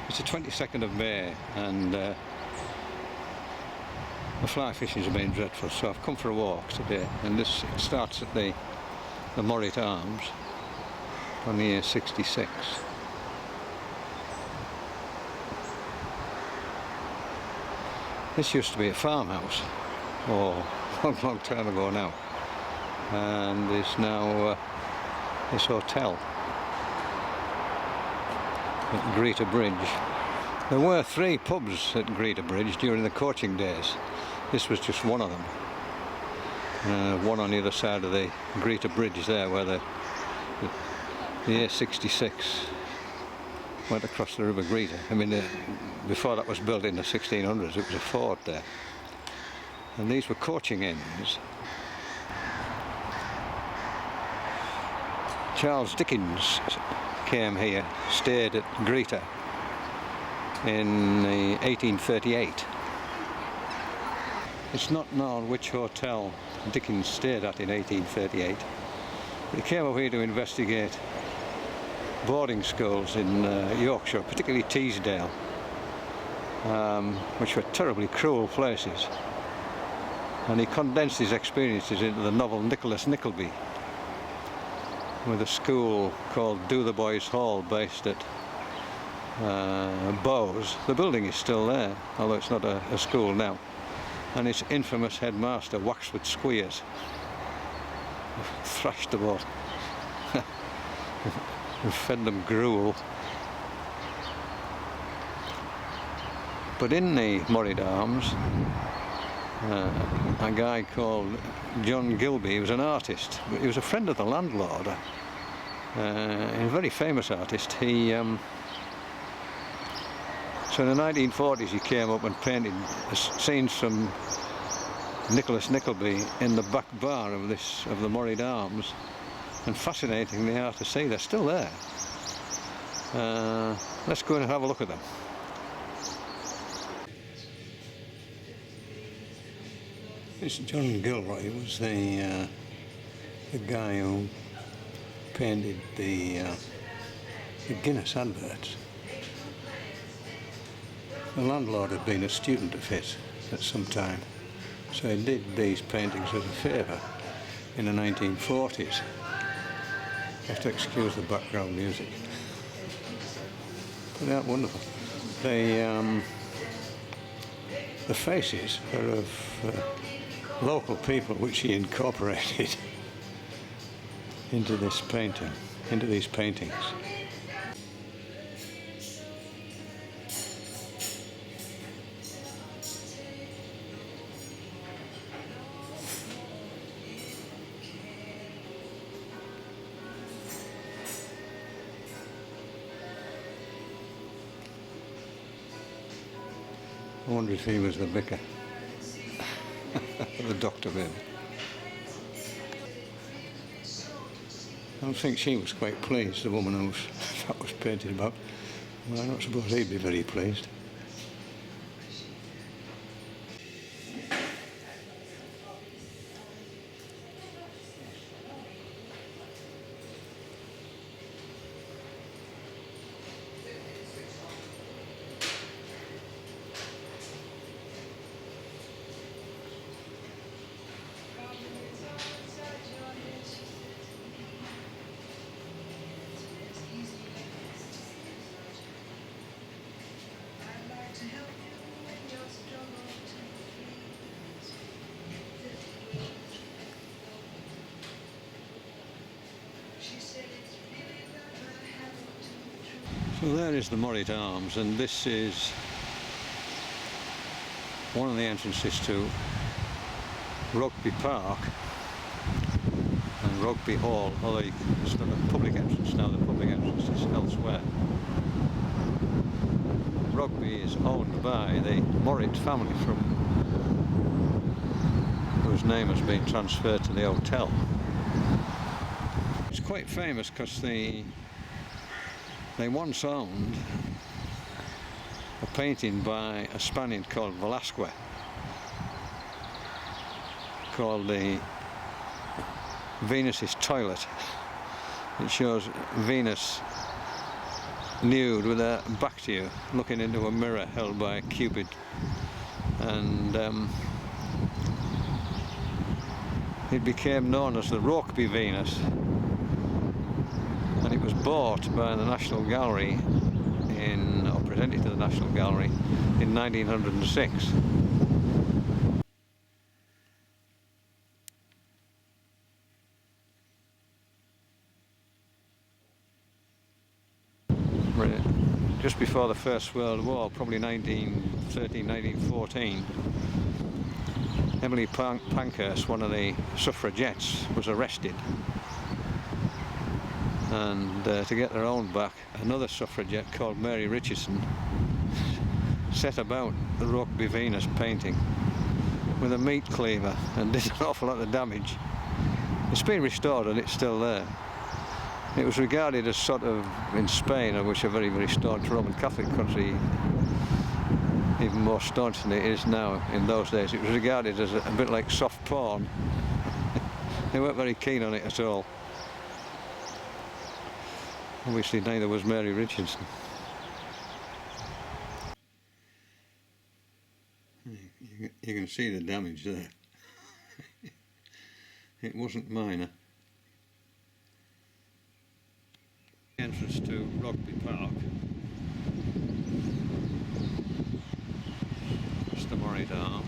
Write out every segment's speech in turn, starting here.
It's the 22nd of May and the fly fishing has been dreadful, so I've come for a walk today, and it starts at the Morritt Arms on the year 66. This used to be a farmhouse, a long time ago now, and it's now this hotel at Greta Bridge. There were 3 pubs at Greta Bridge during the coaching days. This was just one of them. One on the other side of the Greta Bridge there, where the A66 went across the River Greta. I mean, before that was built in the 1600s, it was a fort there. And these were coaching inns. Charles Dickens came here, stayed at Greta in 1838. It's not known which hotel Dickens stayed at in 1838, but he came over here to investigate boarding schools in Yorkshire, particularly Teesdale, which were terribly cruel places, and he condensed his experiences into the novel Nicholas Nickleby, with a school called Do the Boys Hall based at Bowes. The building is still there, although it's not a school now, and its infamous headmaster, Waxford Squeers, thrashed them all and fed them gruel. But in the Morritt Arms, a guy called John Gilby, he was an artist, but he was a friend of the landlord, a very famous artist. He so in the 1940s he came up and painted scenes from Nicholas Nickleby in the back bar of the Morritt Arms, and fascinating they are to see. They're still there. Let's go in and have a look at them. This John Gilroy was the guy who painted the Guinness adverts. The landlord had been a student of his at some time, so he did these paintings as a favour in the 1940s. You have to excuse the background music. But they're wonderful. The faces are of local people which he incorporated into this painting, into these paintings. I wonder if he was the vicar. The doctor, maybe. I don't think she was quite pleased, the woman who that was painted about. Well, I don't suppose he'd be very pleased. So there is the Morritt Arms, and this is one of the entrances to Rugby Park and Rugby Hall, although it's not a public entrance now, the public entrance is elsewhere. Rugby is owned by the Morritt family, from whose name has been transferred to the hotel. It's quite famous because they once owned a painting by a Spaniard called Velasquez, called the Venus's Toilet. It shows Venus nude with her back to you, looking into a mirror held by Cupid. And it became known as the Rokeby Venus, and it was bought by the National Gallery or presented to the National Gallery in 1906. Just before the First World War, probably 1913, 1914, Emily Pankhurst, one of the suffragettes, was arrested, and to get their own back, another suffragette called Mary Richardson set about the Rokeby Venus painting with a meat cleaver and did an awful lot of damage. It's been restored and it's still there. It was regarded as sort of, in Spain, which are very, very staunch Roman Catholic country, even more staunch than it is now. In those days it was regarded as a bit like soft porn. They weren't very keen on it at all. Obviously neither was Mary Richardson. You can see the damage there. It wasn't minor. Entrance to Rokeby Park. That's the Morritt Arms.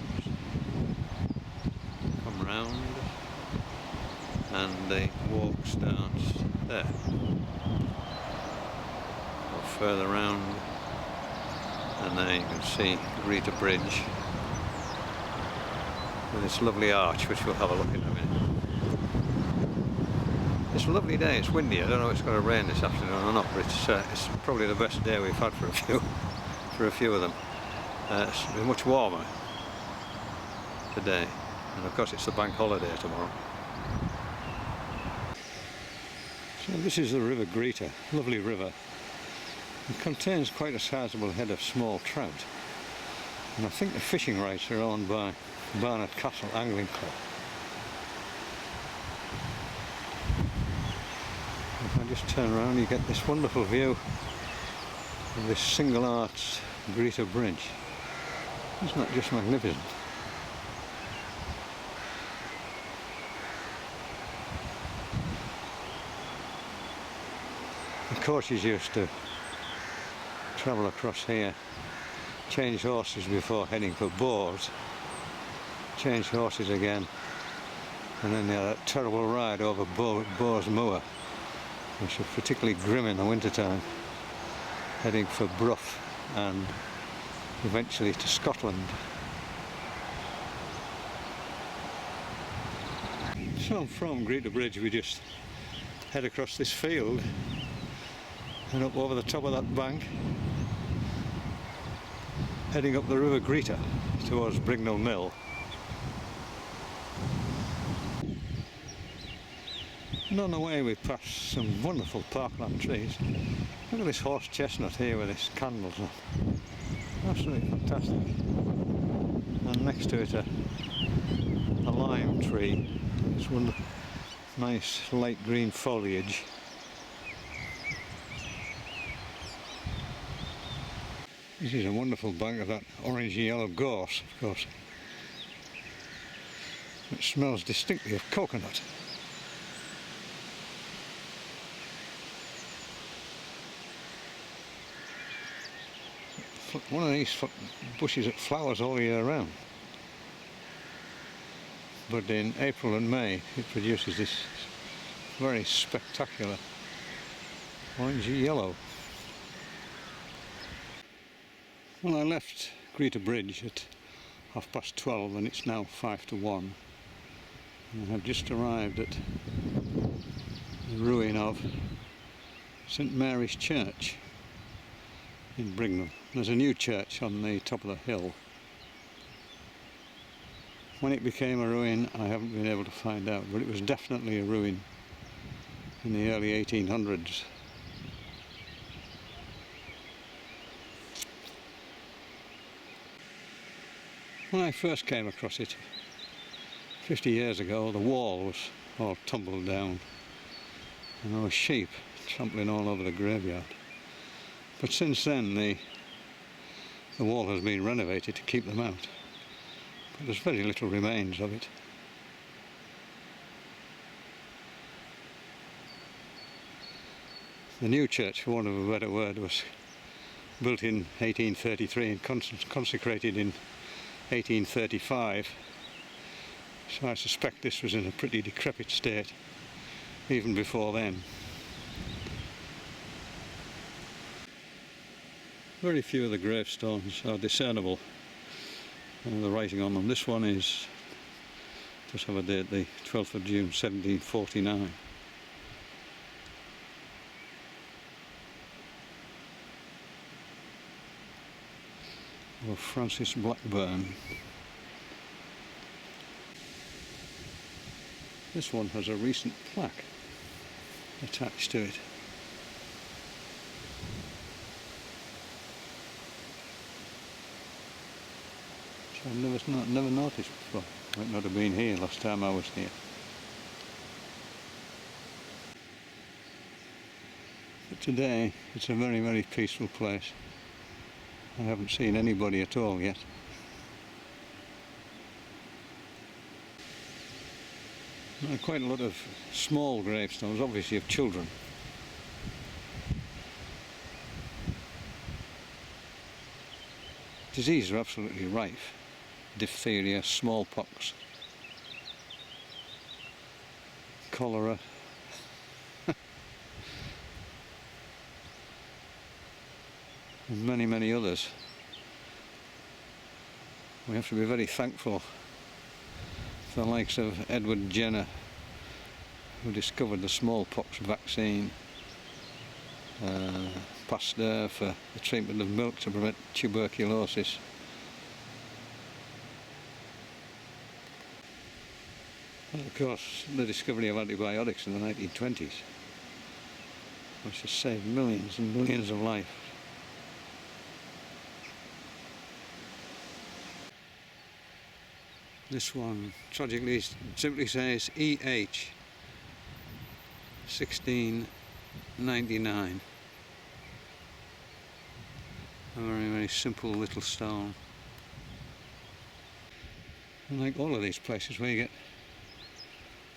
Come round and the walk starts there. Go further round and there you can see Greta Bridge with this lovely arch, which we'll have a look at in a minute. It's a lovely day, it's windy. I don't know if it's going to rain this afternoon or not, but it's probably the best day we've had for a few of them. It's much warmer today, and of course it's the bank holiday tomorrow. So this is the River Greta, lovely river. It contains quite a sizable head of small trout, and I think the fishing rights are owned by Barnet Castle Angling Club. Just turn around, you get this wonderful view of this single arched Greta Bridge. Isn't that just magnificent? The coaches used to travel across here, change horses before heading for Boars, change horses again, and then they had that terrible ride over Boars Moor, which is particularly grim in the wintertime, heading for Brough and eventually to Scotland. So from Greta Bridge we just head across this field and up over the top of that bank, heading up the River Greta towards Brignall Mill. And on the way we pass some wonderful parkland trees. Look at this horse chestnut here with its candles on. Absolutely fantastic. And next to it a lime tree. This one nice light green foliage. This is a wonderful bank of that orange yellow gorse, of course. It smells distinctly of coconut. One of these bushes that flowers all year round, but in April and May it produces this very spectacular orangey yellow. Well, I left Greta Bridge at 12:30 and it's now 1:55, and I have just arrived at the ruin of St Mary's Church in Brignall. There's a new church on the top of the hill. When it became a ruin I haven't been able to find out, but it was definitely a ruin in the early 1800s. When I first came across it 50 years ago, the wall was all tumbled down and there were sheep trampling all over the graveyard. But since then the wall has been renovated to keep them out. But there's very little remains of it. The new church, for want of a better word, was built in 1833 and consecrated in 1835. So I suspect this was in a pretty decrepit state even before then. Very few of the gravestones are discernible, the writing on them. This one is, just have a date, the 12th of June 1749. Of Francis Blackburn. This one has a recent plaque attached to it. So I've never noticed before. Might not have been here last time I was here. But today it's a very, very peaceful place. I haven't seen anybody at all yet. There are quite a lot of small gravestones, obviously of children. Diseases are absolutely rife. Diphtheria, smallpox, cholera. And many, many others. We have to be very thankful for the likes of Edward Jenner, who discovered the smallpox vaccine, Pasteur for the treatment of milk to prevent tuberculosis. And of course, the discovery of antibiotics in the 1920s, which has saved millions and millions of lives. This one tragically simply says EH 1699. A very, very simple little stone. And like all of these places where you get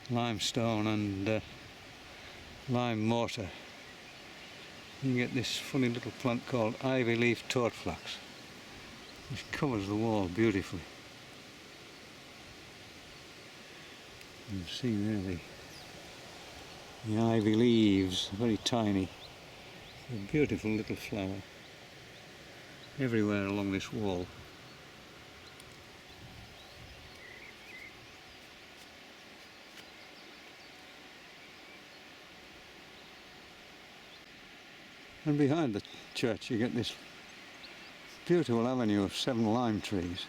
limestone and lime mortar, you get this funny little plant called ivy leaf toadflax, which covers the wall beautifully. You can see there the ivy leaves, very tiny, a beautiful little flower everywhere along this wall. And behind the church you get this beautiful avenue of 7 lime trees.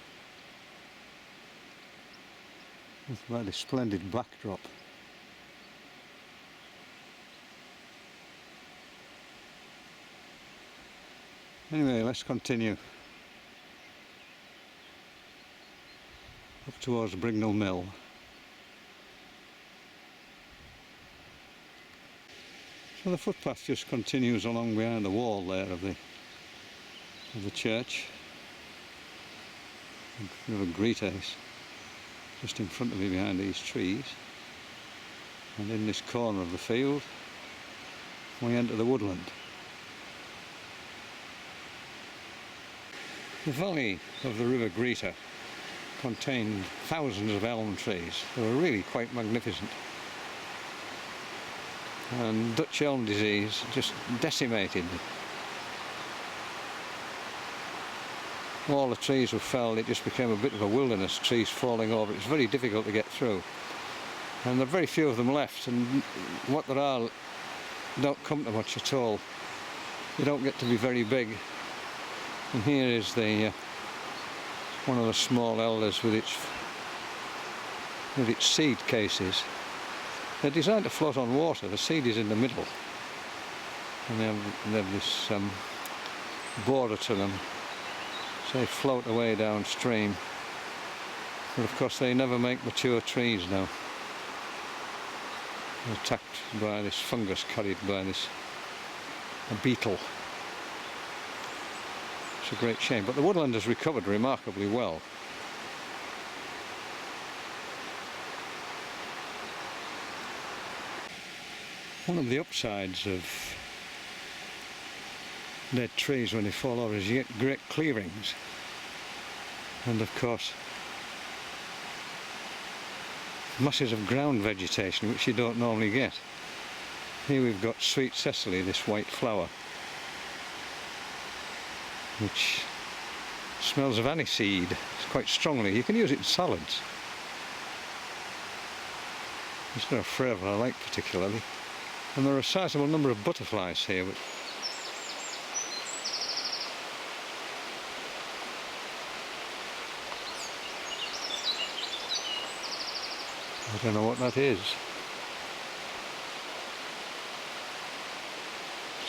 With a rather splendid backdrop. Anyway, let's continue up towards Brignall Mill. So the footpath just continues along behind the wall there of the church. River Greta is just in front of me behind these trees, and in this corner of the field we enter the woodland. The valley of the River Greta contained thousands of elm trees. They were really quite magnificent. And Dutch elm disease just decimated them. All the trees were felled, it just became a bit of a wilderness, trees falling over. It's very difficult to get through. And there are very few of them left, and what there are don't come to much at all. They don't get to be very big. And here is the one of the small elders with its seed cases. They're designed to float on water. The seed is in the middle, and they have this border to them, so they float away downstream. But of course they never make mature trees now. They're attacked by this fungus carried by a beetle. It's a great shame, but the woodland has recovered remarkably well. One of the upsides of dead trees when they fall over is you get great clearings, and of course masses of ground vegetation which you don't normally get. Here we've got sweet cecily, this white flower, which smells of aniseed. It's quite strongly. You can use it in salads. It's not a flavour I like particularly. And there are a sizable number of butterflies here. I don't know what that is.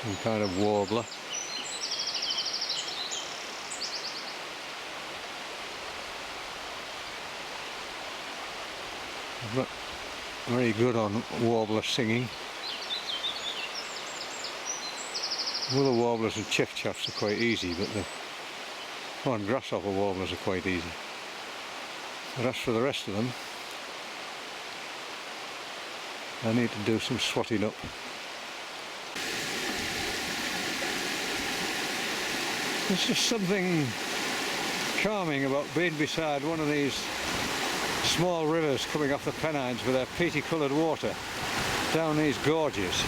Some kind of warbler. I'm not very good on warbler singing. Willow warblers and chiffchaffs are quite easy, but and grasshopper warblers are quite easy. But as for the rest of them, I need to do some swatting up. There's just something charming about being beside one of these small rivers coming off the Pennines with their peaty coloured water down these gorges.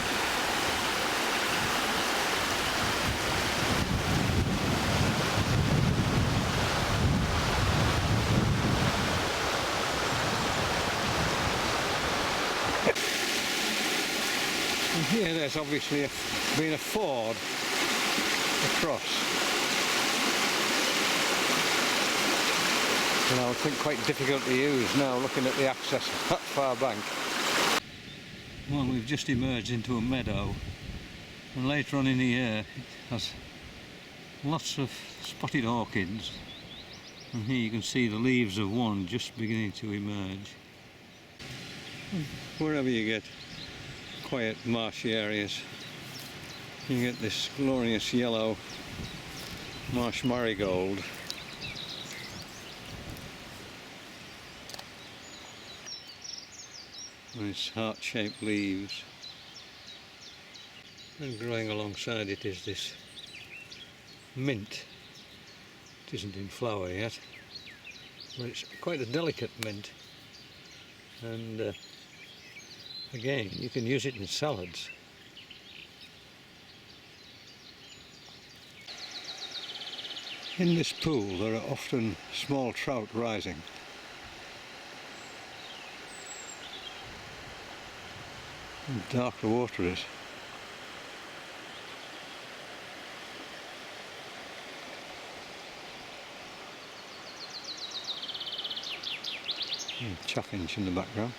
And here there's obviously been a ford across. And I would think quite difficult to use now, looking at the access that far bank. Well, we've just emerged into a meadow, and later on in the year it has lots of spotted orchids, and here you can see the leaves of one just beginning to emerge. Wherever you get quiet marshy areas, you get this glorious yellow marsh marigold. And its heart-shaped leaves, and growing alongside it is this mint. It isn't in flower yet, but it's quite a delicate mint, and again you can use it in salads. In this pool there are often small trout rising. And dark the water is. And chaffinch in the background.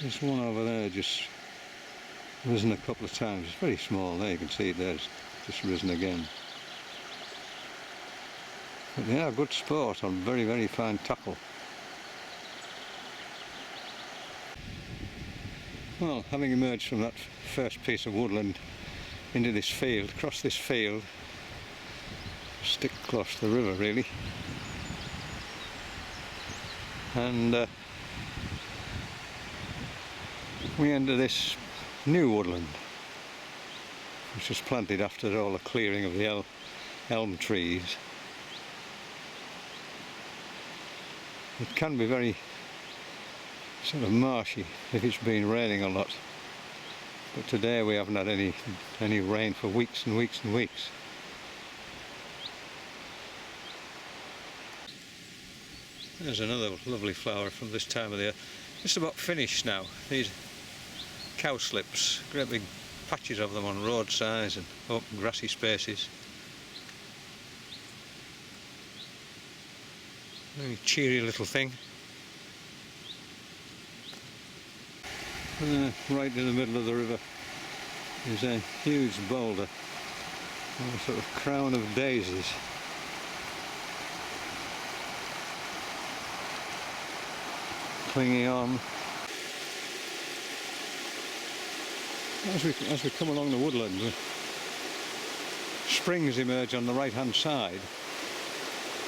There's one over there just risen a couple of times. It's very small there, you can see it there's just risen again. But they are good sport on very, very fine tackle. Well, having emerged from that first piece of woodland into this field, across this field, stick close to the river really, and we enter this new woodland, which was planted after all the clearing of the elm trees. It can be very sort of marshy if it's been raining a lot, but today we haven't had any rain for weeks and weeks and weeks. There's another lovely flower from this time of the year. Just about finished now. These cowslips, great big patches of them on roadsides and open grassy spaces. Very cheery little thing. And right in the middle of the river is a huge boulder, a sort of crown of daisies. Clinging on. As we come along the woodland, springs emerge on the right hand side,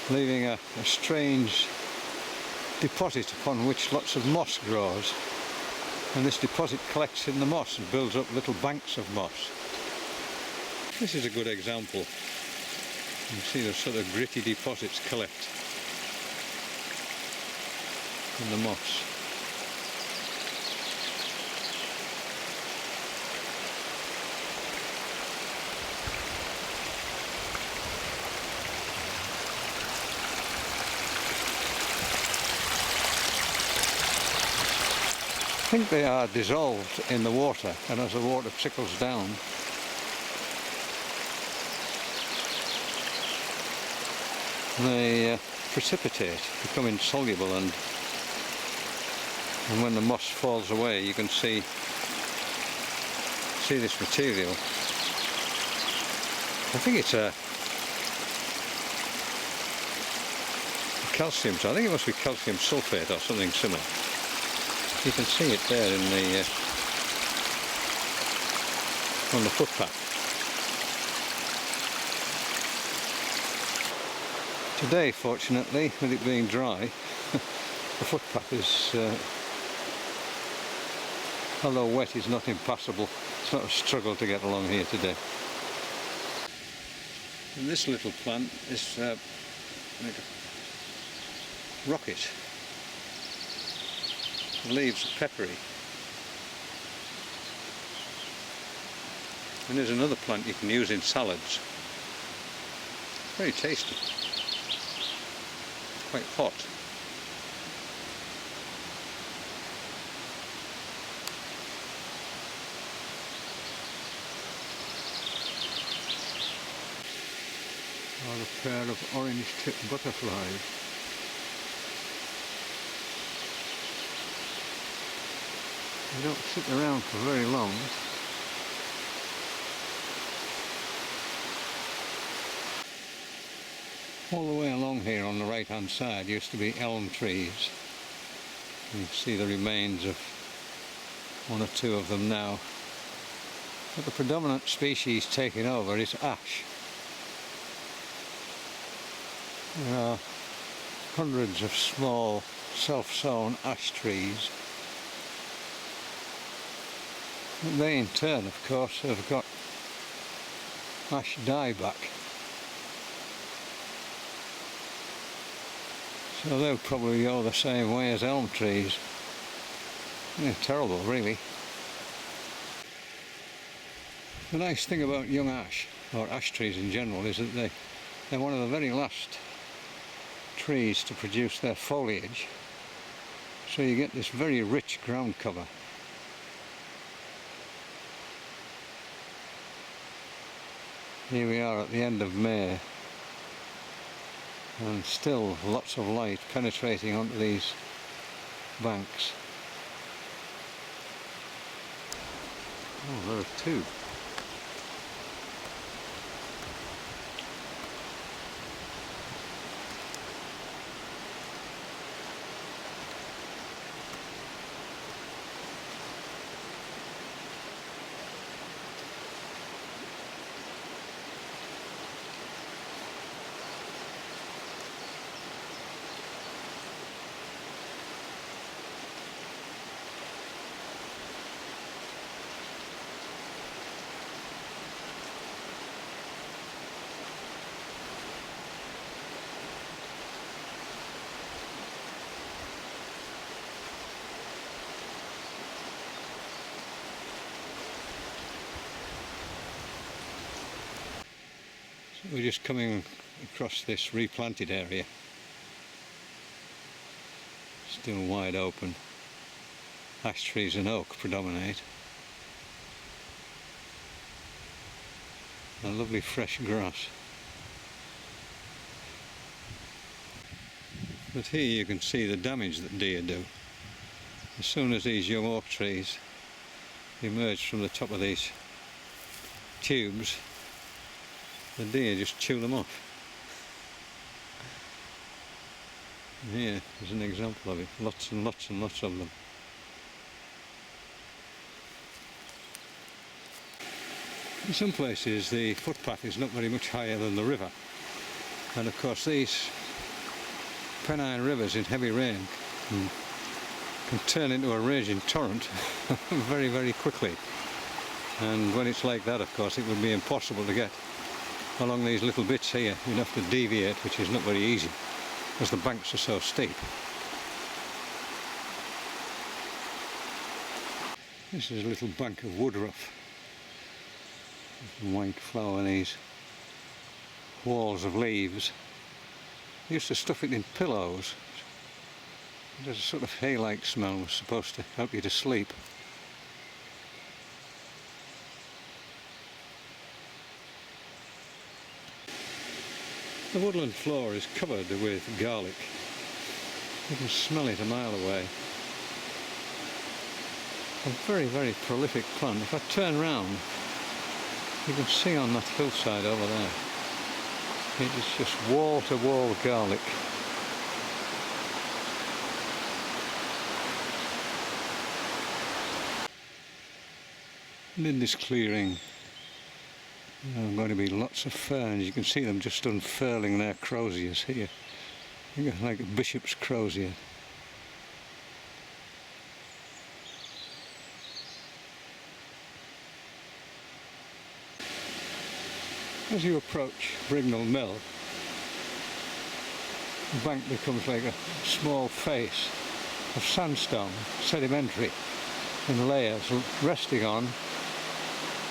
leaving a strange deposit upon which lots of moss grows, and this deposit collects in the moss and builds up little banks of moss. This is a good example. You can see the sort of gritty deposits collect in the moss. I think they are dissolved in the water, and as the water trickles down, they precipitate, become insoluble, and when the moss falls away you can see this material. I think it's a calcium, so I think it must be calcium sulfate or something similar. You can see it there in the on the footpath. Today, fortunately, with it being dry, the footpath is, although wet, is not impassable. It's not a struggle to get along here today. And this little plant is like a rocket. The leaves are peppery. And there's another plant you can use in salads. Very tasty. Quite hot. Or a pair of orange-tipped butterflies. They don't sit around for very long. All the way along here on the right hand side used to be elm trees. You can see the remains of one or two of them now. But the predominant species taking over is ash. There are hundreds of small self-sown ash trees. And they in turn, of course, have got ash dieback. So they'll probably go the same way as elm trees. Yeah, terrible, really. The nice thing about young ash, or ash trees in general, is that they're one of the very last trees to produce their foliage. So you get this very rich ground cover. Here we are at the end of May, and still lots of light penetrating onto these banks. Oh, there are two. We're just coming across this replanted area, still wide open. Ash trees and oak predominate. A lovely fresh grass. But here you can see the damage that deer do. As soon as these young oak trees emerge from the top of these tubes, the deer just chew them off. And here is an example of it. Lots and lots and lots of them. In some places the footpath is not very much higher than the river, and of course these Pennine rivers in heavy rain can turn into a raging torrent very, very quickly. And when it's like that, of course, it would be impossible to get along these little bits here. You'd have to deviate, which is not very easy, as the banks are so steep. This is a little bank of woodruff. White flower, these walls of leaves. I used to stuff it in pillows. There's a sort of hay-like smell, was supposed to help you to sleep. The woodland floor is covered with garlic. You can smell it a mile away. A very, very prolific plant. If I turn round, you can see on that hillside over there, it is just wall-to-wall garlic. And in this clearing, there are going to be lots of ferns. You can see them just unfurling their croziers here. Like a bishop's crozier. As you approach Brignall Mill, the bank becomes like a small face of sandstone, sedimentary, in layers, resting on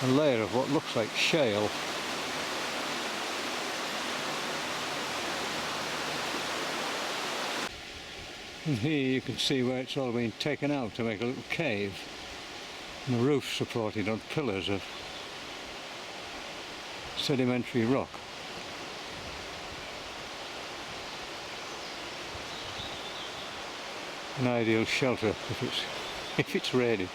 a layer of what looks like shale. And here you can see where it's all been taken out to make a little cave, and the roof supported on pillars of sedimentary rock. An ideal shelter if it's raining.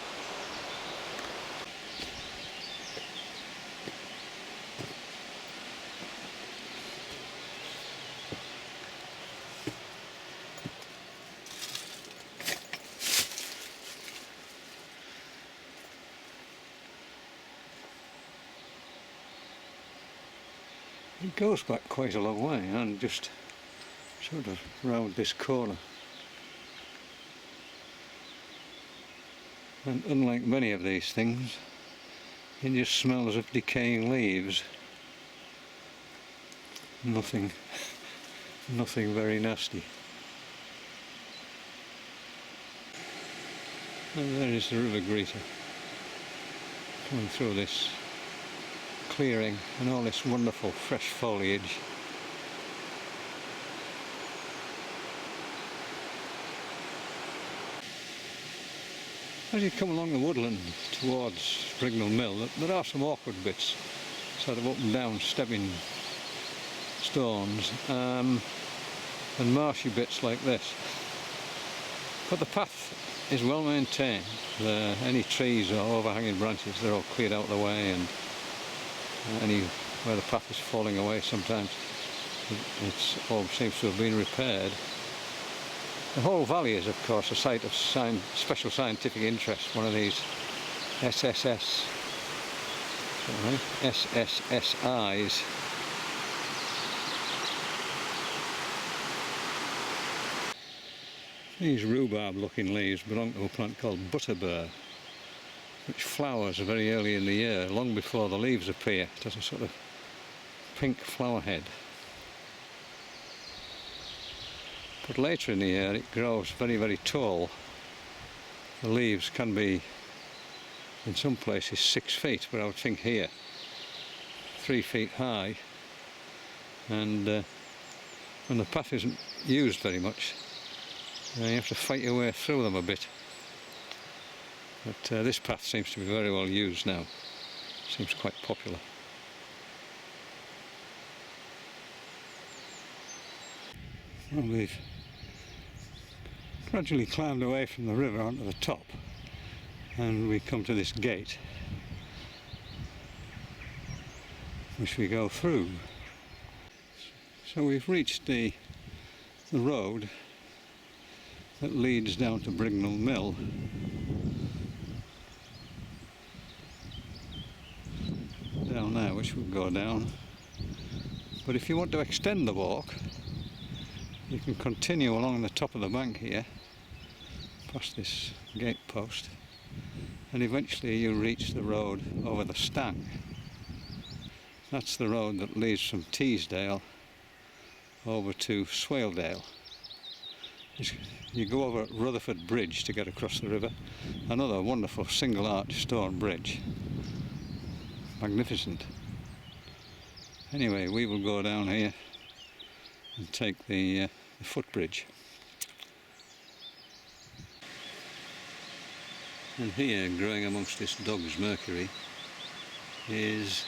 It goes back quite a long way, and just sort of round this corner. And unlike many of these things, it just smells of decaying leaves. Nothing very nasty. And there is the River Greta, coming through this clearing and all this wonderful fresh foliage. As you come along the woodland towards Brignall Mill, there are some awkward bits, sort of up and down stepping stones, and marshy bits like this. But the path is well maintained. Any trees or overhanging branches, they're all cleared out of the way, and where the path is falling away sometimes, it all seems to have been repaired. The whole valley is, of course, a site of special scientific interest, one of these SSSIs. These rhubarb-looking leaves belong to a plant called butterbur, which flowers very early in the year, long before the leaves appear. It has a sort of pink flower head. But later in the year it grows very, very tall. The leaves can be, in some places, 6 feet, but I would think here 3 feet high. And when the path isn't used very much, you have to fight your way through them a bit. But this path seems to be very well used now. Seems quite popular. Well, we've gradually climbed away from the river onto the top, and we come to this gate, which we go through. So we've reached the road that leads down to Brignall Mill. down there which will go down. But if you want to extend the walk, you can continue along the top of the bank here, past this gate post, and eventually you reach the road over the Stang. That's the road that leads from Teesdale over to Swaledale. You go over Rutherford Bridge to get across the river, another wonderful single arch stone bridge. Magnificent. Anyway, we will go down here and take the footbridge. And here, growing amongst this dog's mercury, is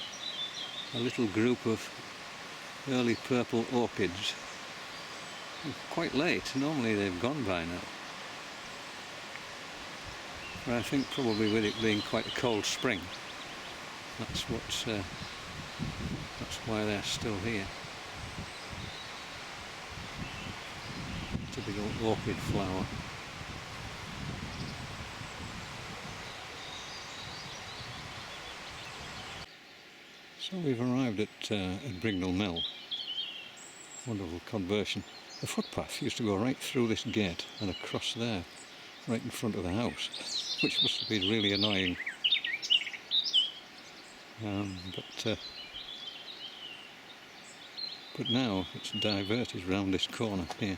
a little group of early purple orchids. Quite late, normally they've gone by now. But I think probably with it being quite a cold spring, that's why they're still here. Typical orchid flower. So we've arrived at Brignall Mill. Wonderful conversion. The footpath used to go right through this gate and across there, right in front of the house, which must have been really annoying. But now it's diverted round this corner here.